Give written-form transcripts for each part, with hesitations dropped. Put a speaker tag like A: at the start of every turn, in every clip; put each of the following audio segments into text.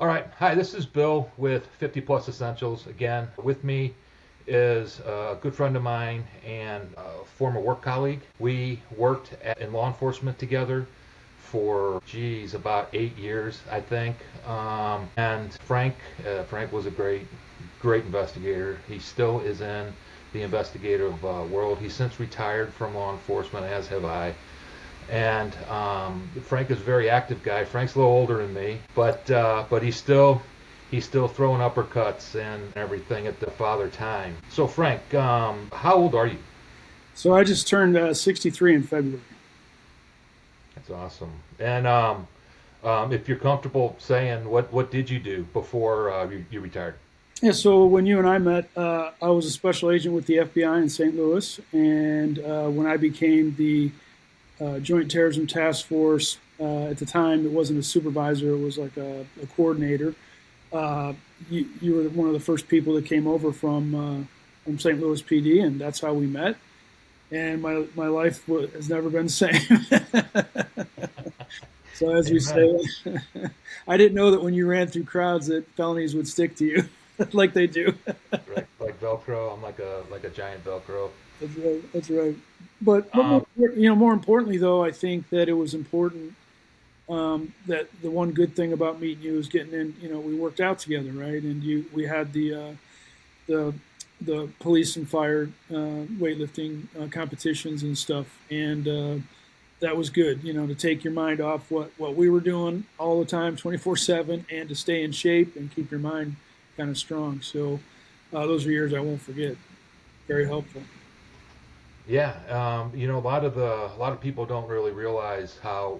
A: All right. Hi, this is Bill with 50 Plus Essentials. Again, with me is a good friend of mine and a former work colleague. We worked in law enforcement together for, geez, about 8 years, I think. And Frank was a great investigator. He still is in the investigative world. He's since retired from law enforcement, as have I. And Frank is a very active guy. Frank's a little older than me, but he's still throwing uppercuts and everything at the father time. So Frank, how old are you?
B: So I just turned 63 in February.
A: That's awesome. And if you're comfortable saying, what did you do before you retired?
B: Yeah, so when you and I met, I was a special agent with the FBI in St. Louis. And when I became the Joint Terrorism Task Force, at the time, it wasn't a supervisor, it was like a coordinator. Uh, you were one of the first people that came over from St. Louis PD, and that's how we met. And my life has never been the same. So as we
A: Amen.
B: say, I didn't know that when you ran through crowds that felonies would stick to you like they do.
A: Right, like Velcro. I'm like a giant Velcro.
B: That's right. That's right. But
A: Um,
B: more importantly though, I think that it was important that the one good thing about meeting you is getting in. We worked out together, right? And we had the the police and fire weightlifting competitions and stuff, and that was good. To take your mind off what we were doing all the time, 24/7, and to stay in shape and keep your mind kind of strong. So those are years I won't forget. Very helpful.
A: Yeah, a lot of people don't really realize how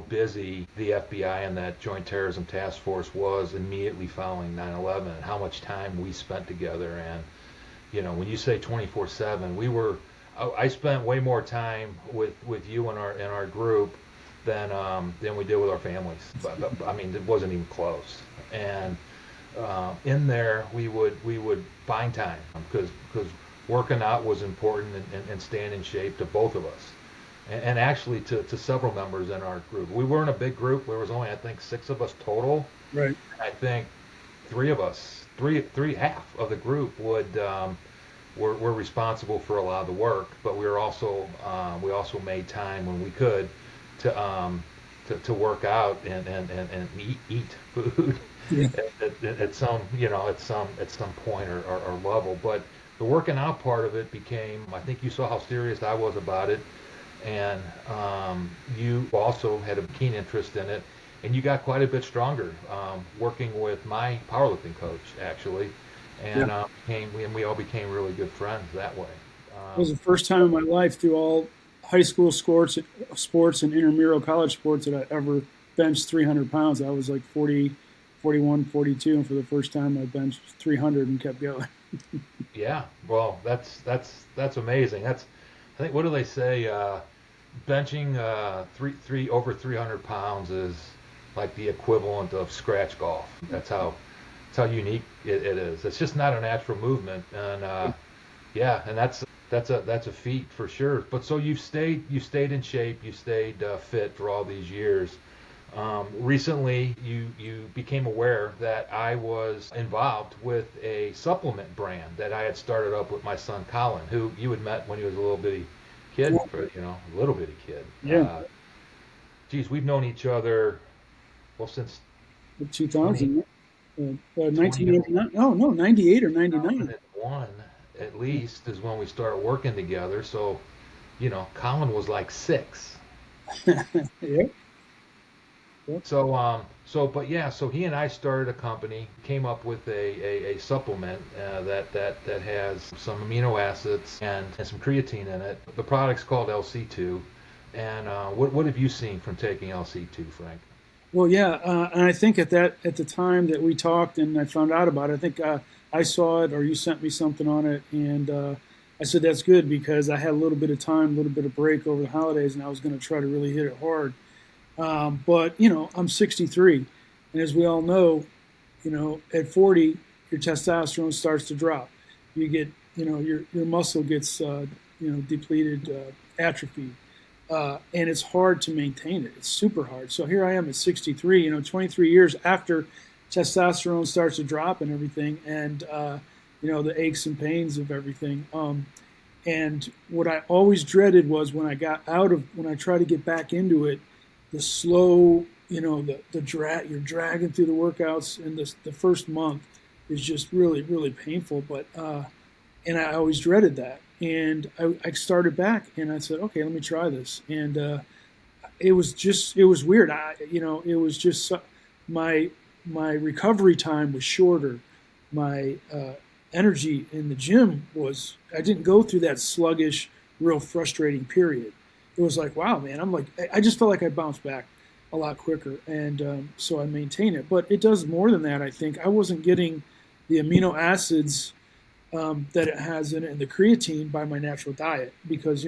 A: busy the FBI and that Joint Terrorism Task Force was immediately following 9/11, and how much time we spent together. And when you say 24/7, I spent way more time with you and our group than we did with our families. But I mean, it wasn't even close. And in there we would find time because working out was important and staying in shape to both of us and actually to several members in our group. We weren't a big group. There was only, I think, six of us total.
B: Right.
A: I think three of us, half of the group were responsible for a lot of the work, but we also made time when we could to to work out and eat food
B: Yeah.
A: at some point or level. But the working out part of it became, I think you saw how serious I was about it, and you also had a keen interest in it, and you got quite a bit stronger working with my powerlifting coach actually,
B: Yeah.
A: and we all became really good friends that way.
B: It was the first time in my life through all high school sports and intramural college sports that I ever benched 300 pounds. I was like 40, 41, 42, and for the first time I benched 300 and kept going.
A: Yeah, well, that's amazing. I think, what do they say? Benching three over 300 pounds is like the equivalent of scratch golf. That's how unique it is. It's just not a natural movement, and yeah, and that's a feat for sure. But so you stayed in shape, you stayed fit for all these years. Recently, you became aware that I was involved with a supplement brand that I had started up with my son Colin, who you had met when he was a little bitty kid, a little bitty kid.
B: Yeah.
A: Geez, we've known each other well since 20,
B: 2000,
A: 20
B: 1999. Oh, no, 98 or 99.
A: 2001 at least is when we started working together. So, Colin was like six.
B: Yeah. Yeah.
A: But yeah, so he and I started a company, came up with a supplement that has some amino acids and some creatine in it. The product's called LC2. And what have you seen from taking LC2, Frank?
B: Well, yeah, and I think at the time that we talked and I found out about it, I think I saw it or you sent me something on it, and I said that's good because I had a little bit of time, a little bit of break over the holidays, and I was going to try to really hit it hard. But I'm 63, and as we all know, at 40, your testosterone starts to drop. You get, your muscle gets, depleted, atrophy, and it's hard to maintain it. It's super hard. So here I am at 63, 23 years after testosterone starts to drop and everything, and the aches and pains of everything. And what I always dreaded was when I tried to get back into it, the slow, the drag, you're dragging through the workouts, and the first month is just really, really painful. And I always dreaded that. And I started back, and I said, okay, let me try this. And it was weird. It was just my recovery time was shorter. My energy in the gym I didn't go through that sluggish, real frustrating period. It was like, wow, man, I just felt like I bounced back a lot quicker. And so I maintain it. But it does more than that, I think. I wasn't getting the amino acids that it has in it and the creatine by my natural diet because,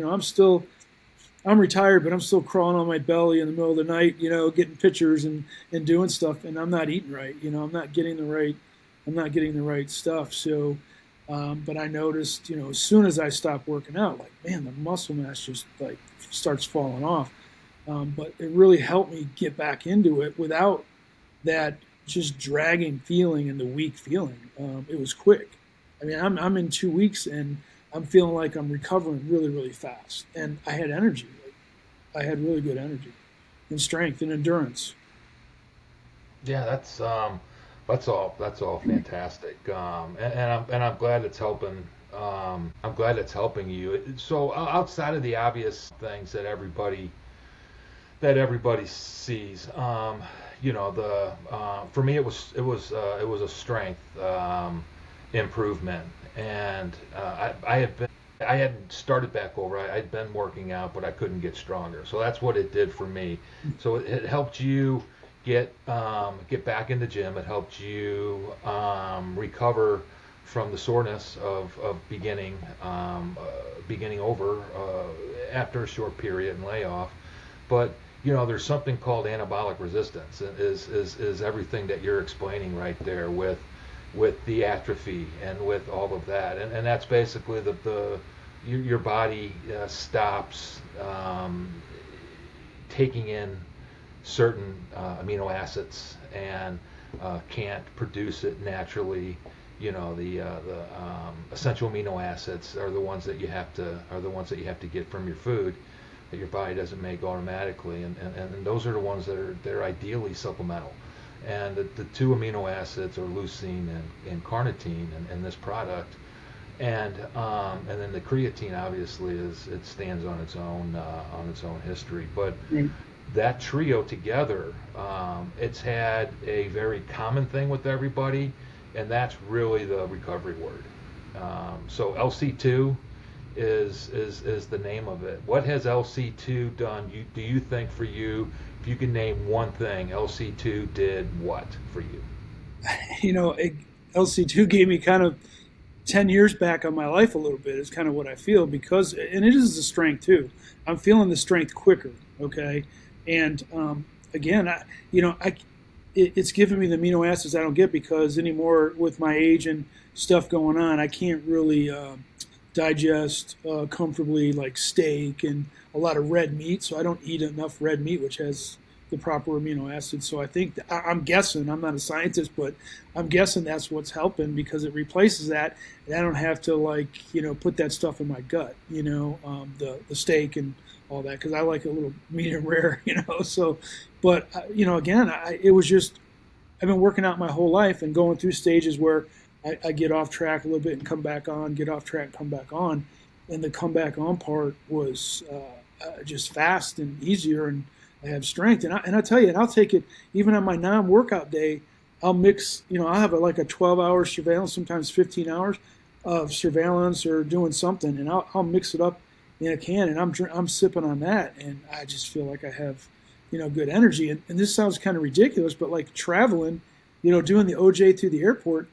B: I'm retired, but I'm still crawling on my belly in the middle of the night, getting pictures and doing stuff, and I'm not eating right. I'm not getting the right stuff. So, but I noticed, as soon as I stopped working out, like, man, the muscle mass just like starts falling off. But it really helped me get back into it without that just dragging feeling and the weak feeling. It was quick. I mean, I'm in 2 weeks and I'm feeling like I'm recovering really, really fast. And I had energy. I had really good energy and strength and endurance.
A: Yeah, that's all fantastic. And I'm glad it's helping. I'm glad it's helping you. So outside of the obvious things that everybody sees, the for me it was a strength improvement, and I hadn't started back over. I'd been working out, but I couldn't get stronger. So that's what it did for me. So it helped you get back in the gym. It helped you recover from the soreness of beginning over after a short period and layoff. But there's something called anabolic resistance. Is everything that you're explaining right there with the atrophy and with all of that, and that's basically your body stops taking in certain amino acids and can't produce it naturally. The essential amino acids are the ones that you have to get from your food that your body doesn't make automatically, and those are the ones that are ideally supplemental. And the two amino acids are leucine and carnitine in this product, and then the creatine obviously it stands on its own history. But that trio together, it's had a very common thing with everybody, and that's really the recovery word. So LC2 is the name of it. What has LC2 done? Do you think for you? If you can name one thing, LC2 did what for you?
B: LC2 gave me kind of 10 years back on my life a little bit is kind of what I feel and it is the strength too. I'm feeling the strength quicker. Okay. And, again, it's giving me the amino acids I don't get because anymore with my age and stuff going on, I can't really, digest comfortably like steak and a lot of red meat. So I don't eat enough red meat, which has the proper amino acids. So I think I'm guessing, I'm not a scientist, but I'm guessing that's what's helping because it replaces that, and I don't have to put that stuff in my gut. The steak and all that because I like a little medium rare. So, but again, it was just I've been working out my whole life and going through stages where I get off track a little bit and come back on, get off track, come back on. And the come back on part was just fast and easier, and I have strength. And I tell you, and I'll take it even on my non-workout day. I'll mix, I'll have like a 12-hour surveillance, sometimes 15 hours of surveillance or doing something, and I'll mix it up in a can, and I'm sipping on that, and I just feel like I have, good energy. And this sounds kind of ridiculous, but like traveling, doing the OJ through the airport.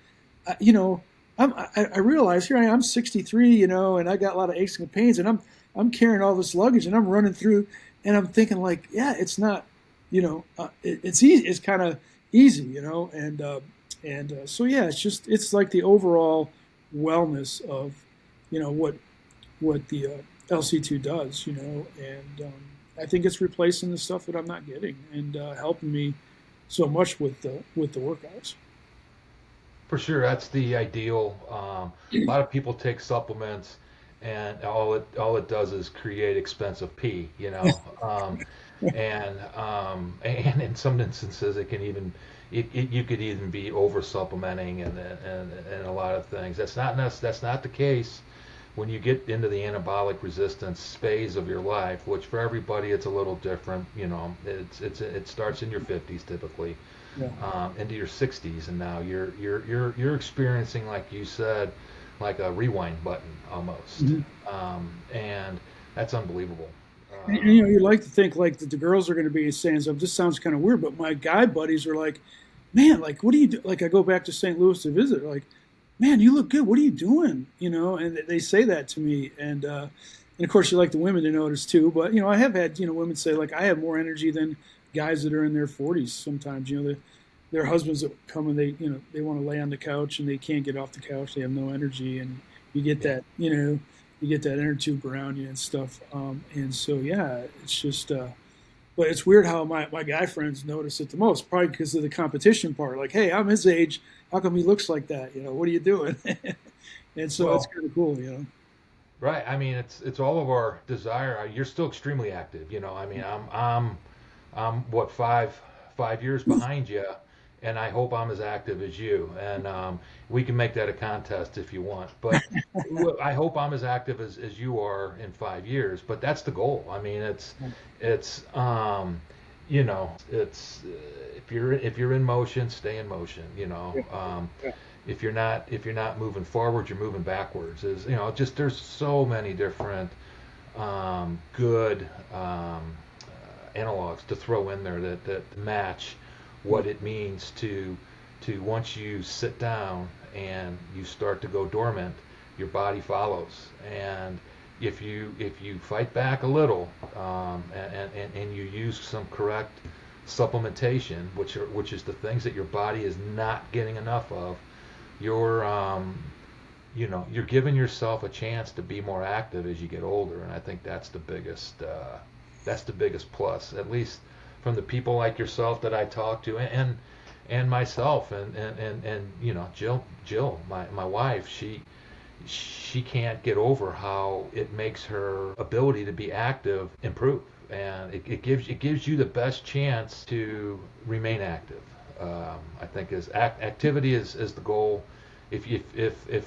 B: I realize here I am, 63, and I got a lot of aches and pains, and I'm carrying all this luggage, and I'm running through, and I'm thinking like, yeah, it's not, it's easy, it's kind of easy, and so yeah, it's like the overall wellness of, what the LC2 does, and I think it's replacing the stuff that I'm not getting and helping me so much with the workouts.
A: For sure, that's the ideal. A lot of people take supplements, and all it does is create expensive pee, and in some instances it can even you could even be over supplementing and a lot of things. That's not the case when you get into the anabolic resistance phase of your life, which for everybody it's a little different. It starts in your 50s typically,
B: Yeah.
A: into your 60s, and now you're experiencing, like you said, like a rewind button almost,
B: Mm-hmm.
A: and that's unbelievable.
B: And, you like to think like that the girls are going to be saying something. This sounds kind of weird, but my guy buddies are like, "Man, like, what do you do?" Like, I go back to St. Louis to visit. Like, "Man, you look good. What are you doing?" And they say that to me. And of course, you like the women to notice too. But I have had women say like, "I have more energy than guys that are in their 40s." Sometimes, their husbands that come and they want to lay on the couch and they can't get off the couch. They have no energy, and you get
A: Yeah.
B: that you get that inner tube around you and stuff. And so yeah, it's just. But it's weird how my guy friends notice it the most, probably because of the competition part. Like, hey, I'm his age. How come he looks like that? What are you doing? And so it's
A: Well,
B: kind of cool.
A: right. I mean, it's all of our desire. You're still extremely active. I mean, I'm what, five years behind you, and I hope I'm as active as you. And we can make that a contest if you want. But I hope I'm as active as you are in 5 years. But that's the goal. I mean, it's it's if you're in motion, stay in motion.
B: Yeah, yeah,
A: If you're not moving forward, you're moving backwards. Just there's so many different good analogs to throw in there that match what it means to once you sit down and you start to go dormant, your body follows. And if you fight back a little, and you use some correct supplementation, which is the things that your body is not getting enough of, you're you're giving yourself a chance to be more active as you get older. And I think that's the biggest plus, at least from the people like yourself that I talk to, and myself, and Jill, my wife. She can't get over how it makes her ability to be active improve, and it gives you the best chance to remain active. I think activity is the goal. If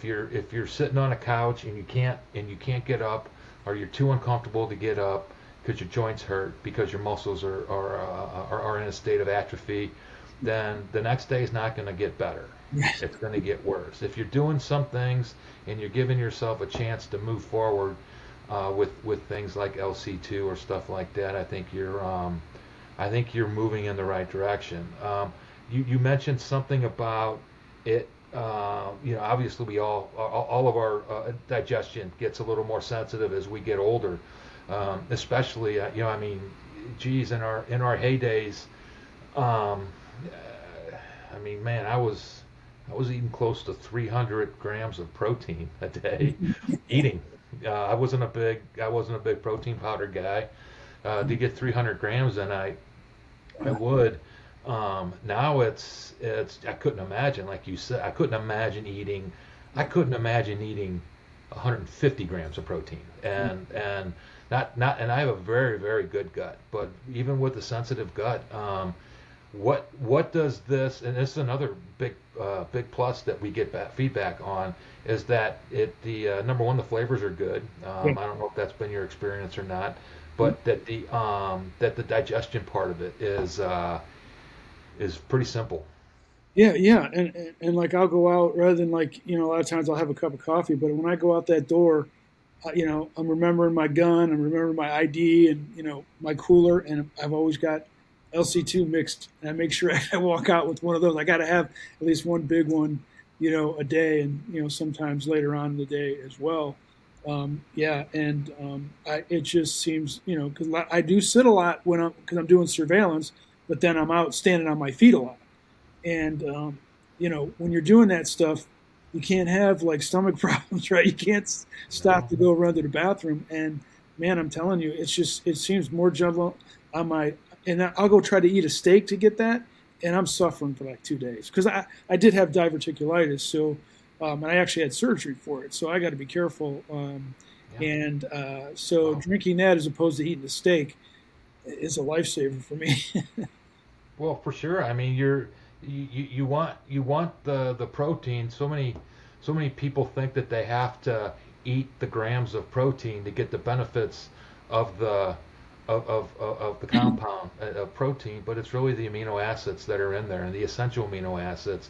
A: you're sitting on a couch and you can't get up, or you're too uncomfortable to get up because your joints hurt, because your muscles are in a state of atrophy, then the next day is not going to get better. It's going to get worse. If you're doing some things and you're giving yourself a chance to move forward, with things like LC2 or stuff like that, I think you're moving in the right direction. You mentioned something about it. Obviously we all of our digestion gets a little more sensitive as we get older, especially I mean, geez, in our heydays, um, I mean, man, I was eating close to 300 grams of protein a day, eating. I wasn't a big protein powder guy. To get 300 grams, and I would. Now it's I couldn't imagine, like you said, I couldn't imagine eating 150 grams of protein, and and I have a very, very good gut, but even with a sensitive gut, what does this, and this is another big plus that we get back feedback on, is that the number one, the flavors are good. I don't know if that's been your experience or not, but that the digestion part of it is pretty simple.
B: yeah. And like I'll go out rather than like a lot of times I'll have a cup of coffee, but when I go out that door, I'm remembering my gun, I'm remembering my ID, and my cooler, and I've always got LC2 mixed, and I make sure I walk out with one of those. I got to have at least one big one, a day, and sometimes later on in the day as well. Yeah, and it just seems because I do sit a lot because I'm doing surveillance, but then I'm out standing on my feet a lot. And when you're doing that stuff, you can't have like stomach problems, right? You can't stop
A: No.
B: to go run to the bathroom. And man, I'm telling you, it seems more gentle on my. And I'll go try to eat a steak to get that, and I'm suffering for like 2 days because I did have diverticulitis, so and I actually had surgery for it, so I got to be careful.
A: Yeah.
B: And so
A: Wow.
B: drinking that as opposed to eating a steak is a lifesaver for me.
A: Well, for sure. I mean, you want the protein. So many people think that they have to eat the grams of protein to get the benefits of the compound of protein, but it's really the amino acids that are in there and the essential amino acids.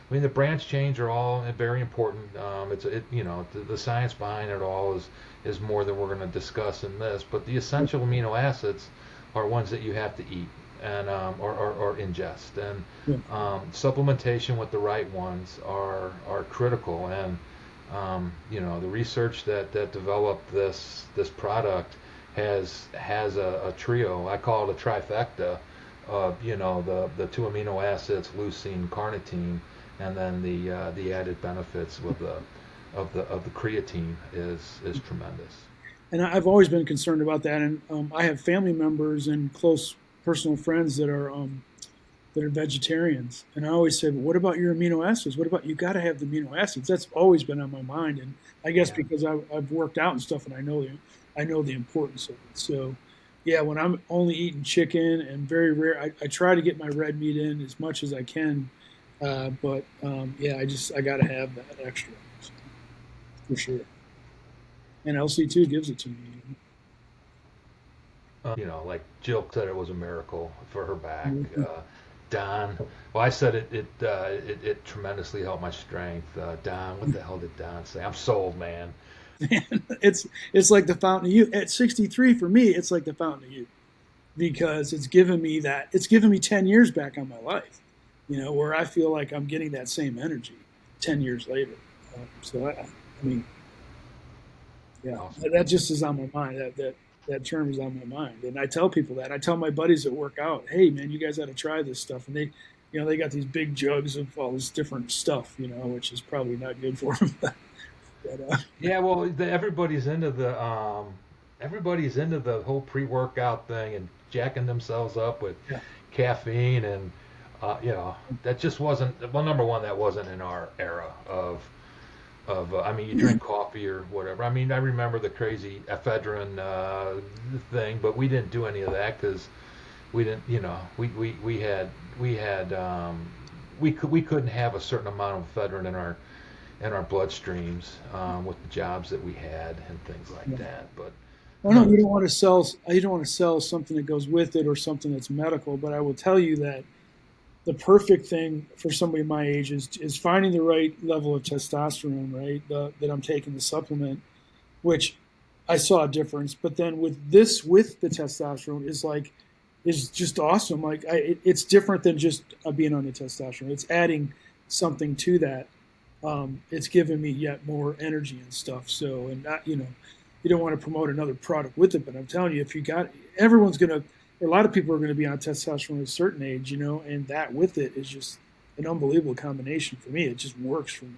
A: I mean, the branch chains are all very important. The science behind it all is more than we're going to discuss in this, but the essential amino acids are ones that you have to eat and or ingest, and
B: Yeah.
A: supplementation with the right ones are critical. And the research that developed this product has a trio. I call it a trifecta of the two amino acids, leucine, carnitine, and then the added benefits with the creatine is tremendous.
B: And I've always been concerned about that. And I have family members and close personal friends that are vegetarians. And I always say, "What about your amino acids? What about you? Got to have the amino acids." That's always been on my mind. And I guess
A: Yeah.
B: because I've worked out and stuff, and I know the importance of it. So, yeah, when I'm only eating chicken and very rare, I try to get my red meat in as much as I can. But yeah, I got to have that extra, so, for sure. And LC2 gives it to me.
A: Like Jill said, it was a miracle for her back.
B: Mhm.
A: Don, well, I said it tremendously helped my strength. Don, what the hell did Don say? I'm sold, man.
B: It's like the fountain of youth. At 63, for me, it's like the fountain of youth because it's given me 10 years back on my life, where I feel like I'm getting that same energy 10 years later. I mean, yeah,
A: Awesome.
B: that just is on my mind. That term is on my mind, and I tell people that. I tell my buddies that work out, "Hey, man, you guys got to try this stuff." And they got these big jugs of all this different stuff, which is probably not good for them. But
A: Yeah, well, everybody's into the whole pre-workout thing and jacking themselves up with
B: yeah,
A: caffeine, and that just wasn't, well, number one, that wasn't in our era I mean, you drink coffee or whatever. I mean, I remember the crazy ephedrine thing, but we didn't do any of that because we didn't, we couldn't have a certain amount of ephedrine in our bloodstreams with the jobs that we had and things like
B: yeah.
A: that. But
B: Well, no,
A: no,
B: you don't want to sell. You don't want to sell something that goes with it or something that's medical. But I will tell you that the perfect thing for somebody my age is finding the right level of testosterone, right? That I'm taking the supplement, which I saw a difference. But then with the testosterone is just awesome. Like it's different than just being on the testosterone. It's adding something to that. It's given me yet more energy and stuff. So, and not, you don't want to promote another product with it, but I'm telling you, if you got, everyone's going to, a lot of people are going to be on testosterone at a certain age, and that with it is just an unbelievable combination for me. It just works for me.